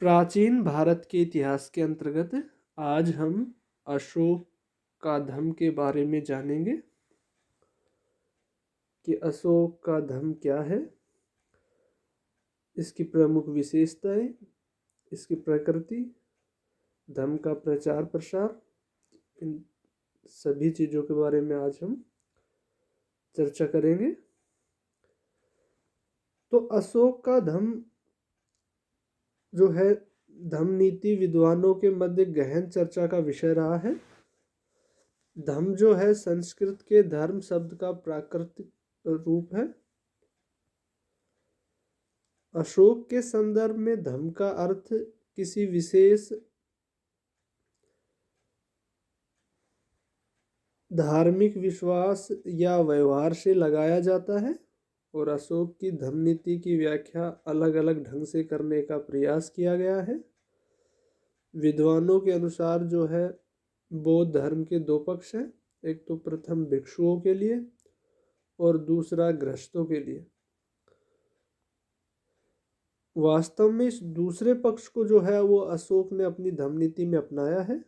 प्राचीन भारत के इतिहास के अंतर्गत आज हम अशोक का धम के बारे में जानेंगे कि अशोक का धम क्या है, इसकी प्रमुख विशेषताएं, इसकी प्रकृति, धम का प्रचार प्रसार, इन सभी चीज़ों के बारे में आज हम चर्चा करेंगे। तो अशोक का धम जो है, धम नीति विद्वानों के मध्य गहन चर्चा का विषय रहा है। धम जो है संस्कृत के धर्म शब्द का प्राकृतिक रूप है। अशोक के संदर्भ में धम का अर्थ किसी विशेष धार्मिक विश्वास या व्यवहार से लगाया जाता है और अशोक की धम नीति की व्याख्या अलग अलग ढंग से करने का प्रयास किया गया है। विद्वानों के अनुसार जो है बौद्ध धर्म के दो पक्ष हैं, एक तो प्रथम भिक्षुओं के लिए और दूसरा गृहस्थों के लिए। वास्तव में इस दूसरे पक्ष को जो है वो अशोक ने अपनी धम नीति में अपनाया है।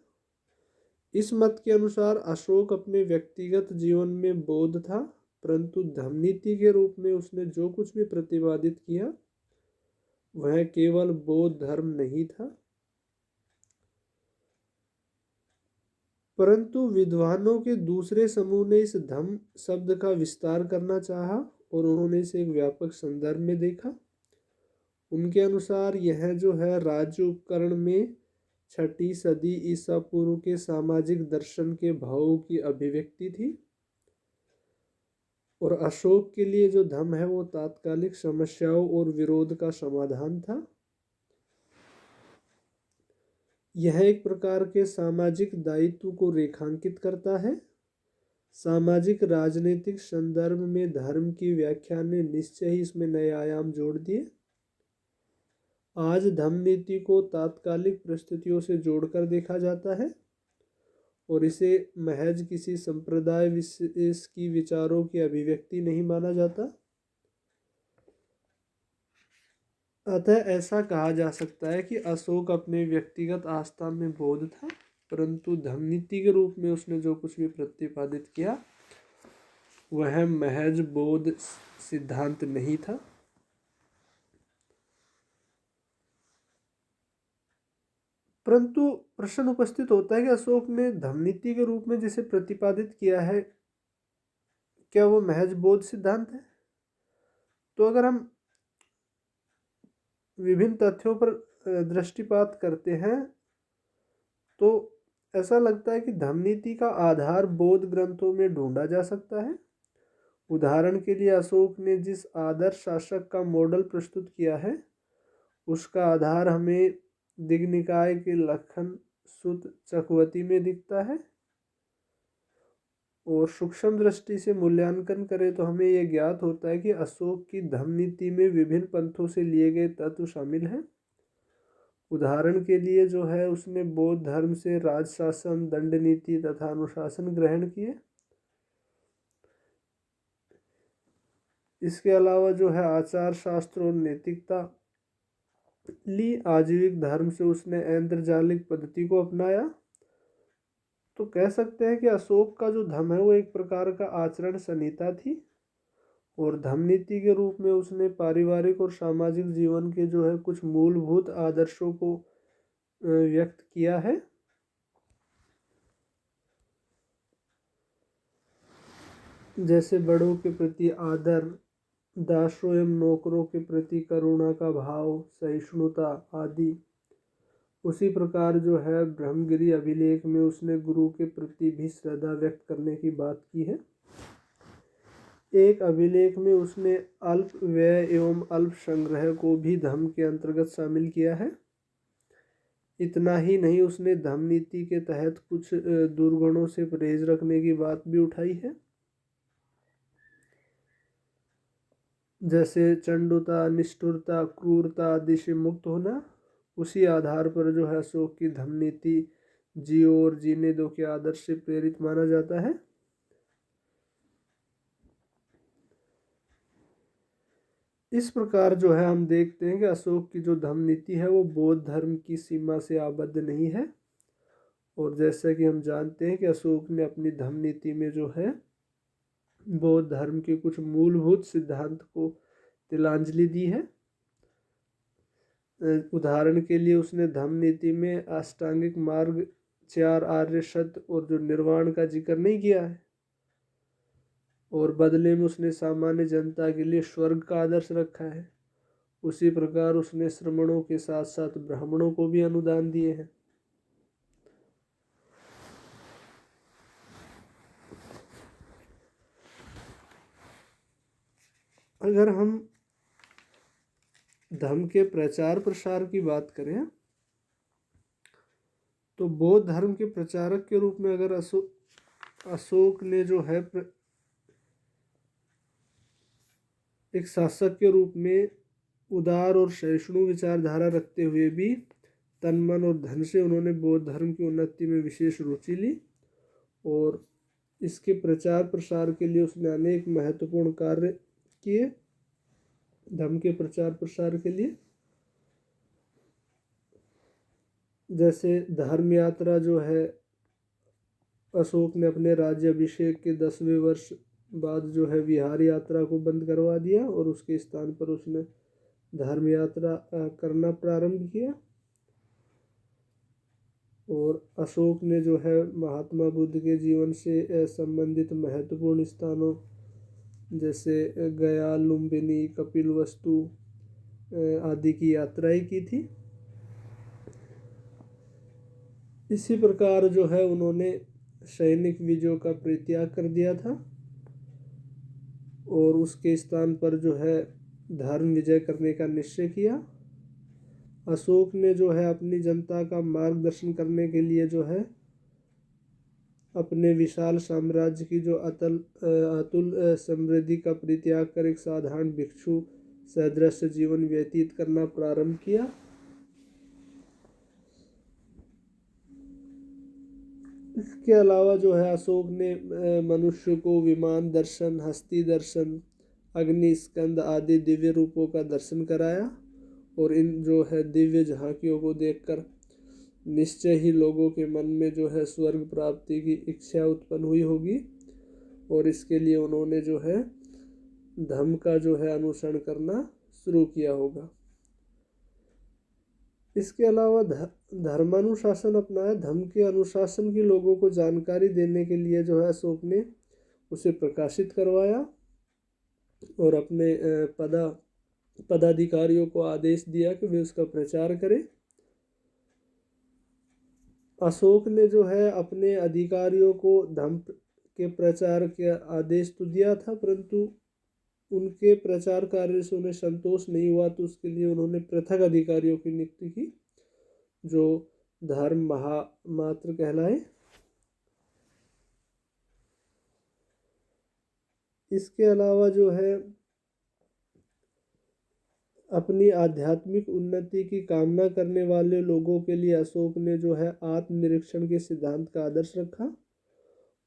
इस मत के अनुसार अशोक अपने व्यक्तिगत जीवन में बौद्ध था, परंतु धम नीति के रूप में उसने जो कुछ भी प्रतिपादित किया वह केवल बौद्ध धर्म नहीं था। परंतु विद्वानों के दूसरे समूह ने इस धम शब्द का विस्तार करना चाहा और उन्होंने इसे एक व्यापक संदर्भ में देखा। उनके अनुसार यह जो है राज्य उपकरण में 6ठी सदी ईसा पूर्व के सामाजिक दर्शन के भावों की अभिव्यक्ति थी और अशोक के लिए जो धम है वो तात्कालिक समस्याओं और विरोध का समाधान था। यह एक प्रकार के सामाजिक दायित्व को रेखांकित करता है। सामाजिक राजनीतिक संदर्भ में धर्म की व्याख्या ने निश्चय ही इसमें नए आयाम जोड़ दिए। आज धम नीति को तात्कालिक परिस्थितियों से जोड़कर देखा जाता है और इसे महज किसी संप्रदाय विशेष की विचारों की अभिव्यक्ति नहीं माना जाता। अतः ऐसा कहा जा सकता है कि अशोक अपने व्यक्तिगत आस्था में बौद्ध था, परंतु धम नीति के रूप में उसने जो कुछ भी प्रतिपादित किया वह महज बौद्ध सिद्धांत नहीं था। परंतु प्रश्न उपस्थित होता है कि अशोक ने धम नीति के रूप में जिसे प्रतिपादित किया है क्या वो महज बौद्ध सिद्धांत है? तो अगर हम विभिन्न तथ्यों पर दृष्टिपात करते हैं तो ऐसा लगता है कि धम नीति का आधार बौद्ध ग्रंथों में ढूंढा जा सकता है। उदाहरण के लिए अशोक ने जिस आदर्श शासक का मॉडल प्रस्तुत किया है उसका आधार हमें दिग्निकाय के लखन सुत चकवती में दिखता है और सूक्ष्म दृष्टि से मूल्यांकन करें तो हमें यह ज्ञात होता है कि अशोक की धम नीति में विभिन्न पंथों से लिए गए तत्व शामिल हैं। उदाहरण के लिए जो है उसने बौद्ध धर्म से राजशासन, दंड नीति तथा अनुशासन ग्रहण किए। इसके अलावा जो है आचार शास्त्र और नैतिकता ली। आजीविक धर्म से उसने ऐन्द्रजालिक पद्धति को अपनाया। तो कह सकते हैं कि अशोक का जो धम है वो एक प्रकार का आचरण संहिता थी और धम नीति के रूप में उसने पारिवारिक और सामाजिक जीवन के जो है कुछ मूलभूत आदर्शों को व्यक्त किया है। जैसे बड़ों के प्रति आदर, दासों एवं नौकरों के प्रति करुणा का भाव, सहिष्णुता आदि। उसी प्रकार जो है ब्रह्मगिरी अभिलेख में उसने गुरु के प्रति भी श्रद्धा व्यक्त करने की बात की है। एक अभिलेख में उसने अल्प व्यय एवं अल्प संग्रह को भी धम के अंतर्गत शामिल किया है। इतना ही नहीं, उसने धम नीति के तहत कुछ दुर्गुणों से परहेज रखने की बात भी उठाई है, जैसे चंडुता, निष्ठुरता, क्रूरता आदि से मुक्त होना। उसी आधार पर जो है अशोक की धम नीति जियो और जीने दो के आदर्श से प्रेरित माना जाता है। इस प्रकार जो है हम देखते हैं कि अशोक की जो धर्म नीति है वो बौद्ध धर्म की सीमा से आबद्ध नहीं है। और जैसा कि हम जानते हैं कि अशोक ने अपनी धर्म नीति में जो है बौद्ध धर्म के कुछ मूलभूत सिद्धांत को तिलांजलि दी है। उदाहरण के लिए उसने धम्म नीति में अष्टांगिक मार्ग, 4 आर्य सत्य और जो निर्वाण का जिक्र नहीं किया है। और बदले में उसने सामान्य जनता के लिए स्वर्ग का आदर्श रखा है। उसी प्रकार उसने श्रमणों के साथ साथ ब्राह्मणों को भी अनुदान दिए हैं। अगर हम धर्म के प्रचार प्रसार की बात करें तो बौद्ध धर्म के प्रचारक के रूप में अगर अशोक ने जो है एक शासक के रूप में उदार और सहिष्णु विचारधारा रखते हुए भी तन मन और धन से उन्होंने बौद्ध धर्म की उन्नति में विशेष रुचि ली और इसके प्रचार प्रसार के लिए उसने अनेक महत्वपूर्ण कार्य किए धर्म के प्रचार प्रसार के लिए। जैसे धर्म यात्रा जो है अशोक ने अपने राज्याभिषेक के 10वें वर्ष बाद जो है विहार यात्रा को बंद करवा दिया और उसके स्थान पर उसने धर्म यात्रा करना प्रारंभ किया। और अशोक ने जो है महात्मा बुद्ध के जीवन से संबंधित महत्वपूर्ण स्थानों जैसे गया, लुम्बिनी, कपिलवस्तु आदि की यात्राएं की थी। इसी प्रकार जो है उन्होंने सैनिक विजयों का परित्याग कर दिया था और उसके स्थान पर जो है धर्म विजय करने का निश्चय किया। अशोक ने जो है अपनी जनता का मार्गदर्शन करने के लिए जो है अपने विशाल साम्राज्य की जो अतुल समृद्धि का परित्याग कर एक साधारण भिक्षु सदृश जीवन व्यतीत करना प्रारंभ किया। इसके अलावा जो है अशोक ने मनुष्य को विमान दर्शन, हस्ती दर्शन, अग्नि स्कंद आदि दिव्य रूपों का दर्शन कराया और इन जो है दिव्य झांकियों को देखकर निश्चय ही लोगों के मन में जो है स्वर्ग प्राप्ति की इच्छा उत्पन्न हुई होगी और इसके लिए उन्होंने जो है धम्म का जो है अनुसरण करना शुरू किया होगा। इसके अलावा धर्मानुशासन अपनाया। धर्म के अनुशासन की लोगों को जानकारी देने के लिए जो है अशोक ने उसे प्रकाशित करवाया और अपने पदाधिकारियों को आदेश दिया कि वे उसका प्रचार करें। अशोक ने जो है अपने अधिकारियों को धम्म के प्रचार के आदेश तो दिया था परंतु उनके प्रचार कार्य से उन्हें संतोष नहीं हुआ तो उसके लिए उन्होंने पृथक अधिकारियों की नियुक्ति की जो धर्म महामात्र कहलाए। इसके अलावा जो है अपनी आध्यात्मिक उन्नति की कामना करने वाले लोगों के लिए अशोक ने जो है आत्मनिरीक्षण के सिद्धांत का आदर्श रखा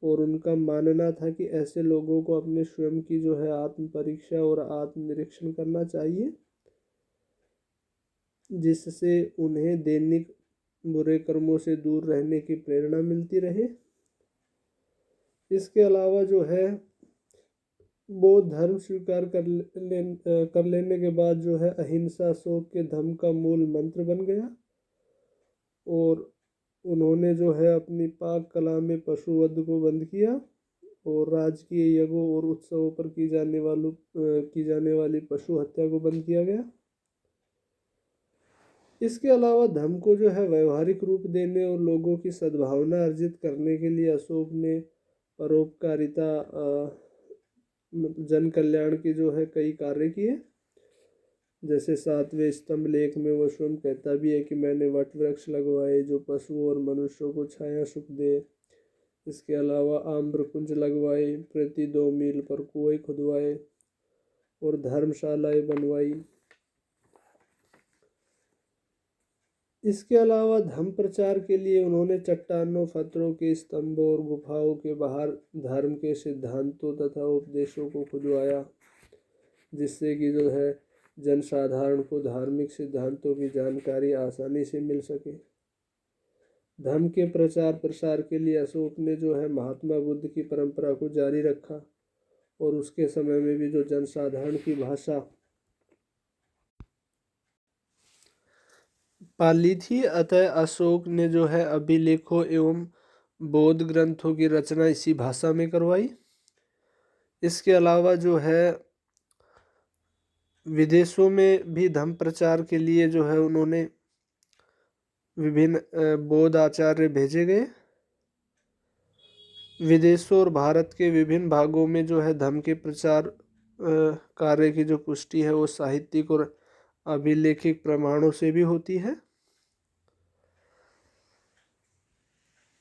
और उनका मानना था कि ऐसे लोगों को अपने स्वयं की जो है आत्म परीक्षा और आत्मनिरीक्षण करना चाहिए जिससे उन्हें दैनिक बुरे कर्मों से दूर रहने की प्रेरणा मिलती रहे। इसके अलावा जो है बौद्ध धर्म स्वीकार कर लेने के बाद जो है अहिंसा अशोक के धर्म का मूल मंत्र बन गया और उन्होंने जो है अपनी पाक कला में पशुवध को बंद किया और राजकीय यज्ञों और उत्सवों पर की जाने वाली पशु हत्या को बंद किया गया। इसके अलावा धर्म को जो है व्यवहारिक रूप देने और लोगों की सद्भावना अर्जित करने के लिए अशोक ने परोपकारिता जन कल्याण के जो है कई कार्य किए। जैसे 7वें स्तंभ लेख में वो स्वयं कहता भी है कि मैंने वट वृक्ष लगवाए जो पशुओं और मनुष्यों को छाया सुख दे। इसके अलावा आम्र कुंज लगवाए, प्रति 2 मील पर कुएं खुदवाए और धर्मशालाएं बनवाई। इसके अलावा धर्म प्रचार के लिए उन्होंने चट्टानों, पत्थरों के स्तंभों और गुफाओं के बाहर धर्म के सिद्धांतों तथा उपदेशों को खुदवाया जिससे कि जो है जनसाधारण को धार्मिक सिद्धांतों की जानकारी आसानी से मिल सके। धर्म के प्रचार प्रसार के लिए अशोक ने जो है महात्मा बुद्ध की परंपरा को जारी रखा और उसके समय में भी जो जनसाधारण की भाषा पाली थी, अतः अशोक ने जो है अभिलेखों एवं बौद्ध ग्रंथों की रचना इसी भाषा में करवाई। इसके अलावा जो है विदेशों में भी धर्म प्रचार के लिए जो है उन्होंने विभिन्न बौद्ध आचार्य भेजे गए। विदेशों और भारत के विभिन्न भागों में जो है धर्म के प्रचार कार्य की जो पुष्टि है वो साहित्यिक और अभिलेखिक प्रमाणों से भी होती है।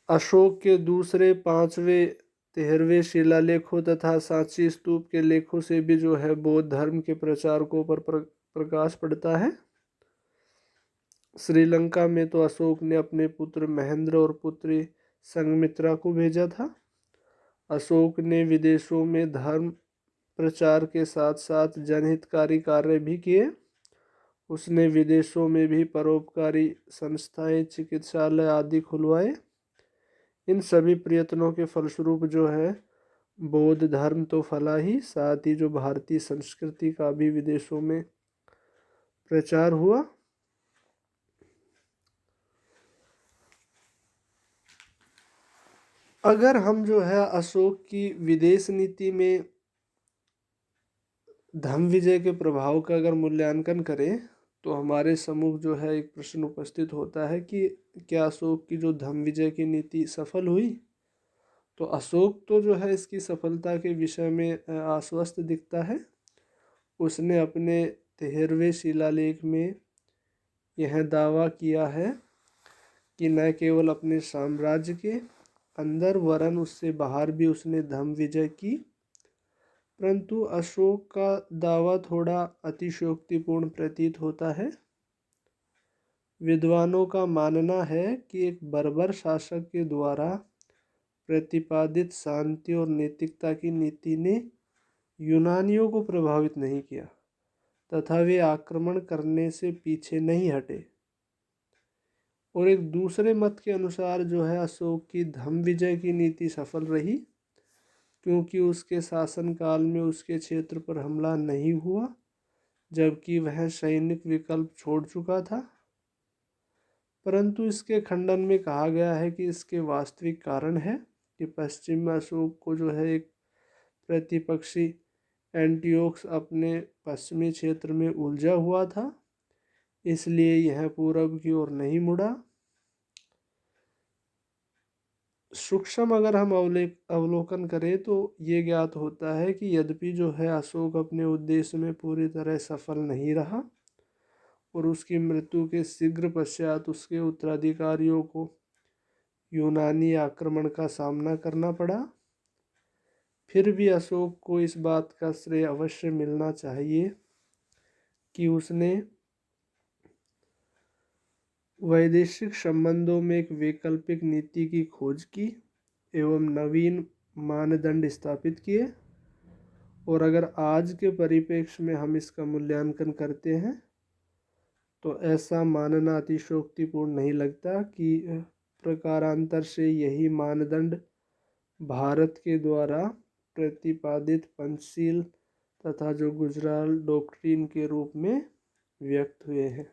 अशोक के दूसरे, पांचवें, 13वें शिलालेखों तथा सांची स्तूप के लेखों से भी जो है बौद्ध धर्म के प्रचारकों पर प्रकाश पड़ता है। श्रीलंका में तो अशोक ने अपने पुत्र महेंद्र और पुत्री संघमित्रा को भेजा था। अशोक ने विदेशों में धर्म प्रचार के साथ साथ जनहितकारी कार्य भी किए। उसने विदेशों में भी परोपकारी संस्थाएं, चिकित्सालय आदि खुलवाए। इन सभी प्रयत्नों के फलस्वरूप जो है बौद्ध धर्म तो फला ही, साथ ही जो भारतीय संस्कृति का भी विदेशों में प्रचार हुआ। अगर हम जो है अशोक की विदेश नीति में धर्म विजय के प्रभाव का अगर मूल्यांकन करें तो हमारे सम्मुख जो है एक प्रश्न उपस्थित होता है कि क्या अशोक की जो धर्म विजय की नीति सफल हुई? तो अशोक तो जो है इसकी सफलता के विषय में आश्वस्त दिखता है। उसने अपने 13वें शिलालेख में यह दावा किया है कि न केवल अपने साम्राज्य के अंदर वरन उससे बाहर भी उसने धर्म विजय की। परंतु अशोक का दावा थोड़ा अतिशयोक्तिपूर्ण प्रतीत होता है। विद्वानों का मानना है कि एक बर्बर शासक के द्वारा प्रतिपादित शांति और नैतिकता की नीति ने यूनानियों को प्रभावित नहीं किया तथा वे आक्रमण करने से पीछे नहीं हटे। और एक दूसरे मत के अनुसार जो है अशोक की धर्म विजय की नीति सफल रही, क्योंकि उसके शासनकाल में उसके क्षेत्र पर हमला नहीं हुआ, जबकि वह सैनिक विकल्प छोड़ चुका था। परंतु इसके खंडन में कहा गया है कि इसके वास्तविक कारण है कि पश्चिम में अशोक को जो है एक प्रतिपक्षी एंटियोक्स अपने पश्चिमी क्षेत्र में उलझा हुआ था, इसलिए यह पूरब की ओर नहीं मुड़ा। सूक्ष्म अगर हम अवलोकन करें तो ये ज्ञात होता है कि यद्यपि जो है अशोक अपने उद्देश्य में पूरी तरह सफल नहीं रहा और उसकी मृत्यु के शीघ्र पश्चात उसके उत्तराधिकारियों को यूनानी आक्रमण का सामना करना पड़ा, फिर भी अशोक को इस बात का श्रेय अवश्य मिलना चाहिए कि उसने वैदेशिक संबंधों में एक वैकल्पिक नीति की खोज की एवं नवीन मानदंड स्थापित किए। और अगर आज के परिप्रेक्ष्य में हम इसका मूल्यांकन करते हैं तो ऐसा मानना अतिशयोक्तिपूर्ण नहीं लगता कि प्रकारांतर से यही मानदंड भारत के द्वारा प्रतिपादित पंचशील तथा जो गुजराल डॉक्ट्रिन के रूप में व्यक्त हुए हैं।